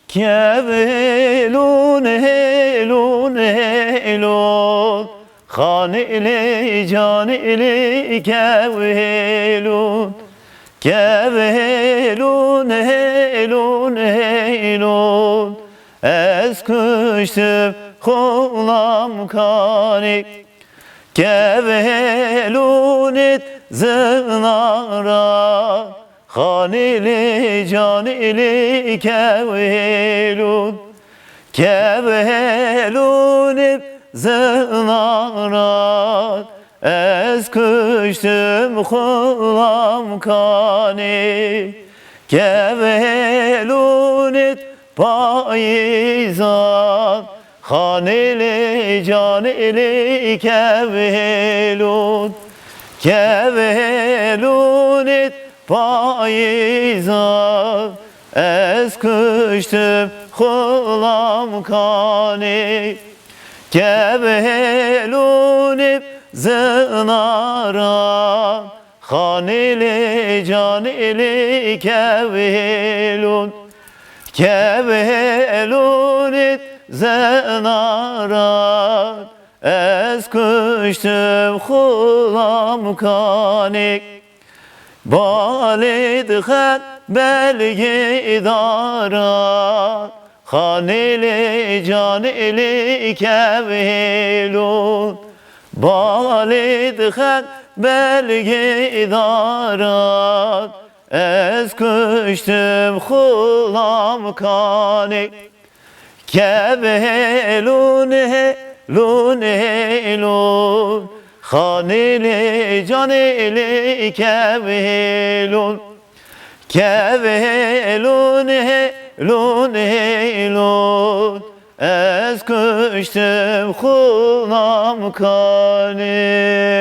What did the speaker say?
Kevelun helun helun Han ile can ile kevelun Kevelun helun helun Ez kıştım kolam kanik Kevelun et zınara Han ile can ile kevelun Kevelun et zınara Ez kıştım kolam kani Kevelun et payizan Han ile can ile kevelun Kevelun et payizan Ez kıştım kolam kani Kevelun et zınara Han ile can ile kevelun Kevelun et zınara Ez kıştım kulam kanik Balidhat belge idara Han ile can ile kevelun Balidhat belge idara Ez kıştım kulam kanik Kevelun helun helun Han ile can ile kevelun Kevelun helun helun Ez kıştım kulam kanik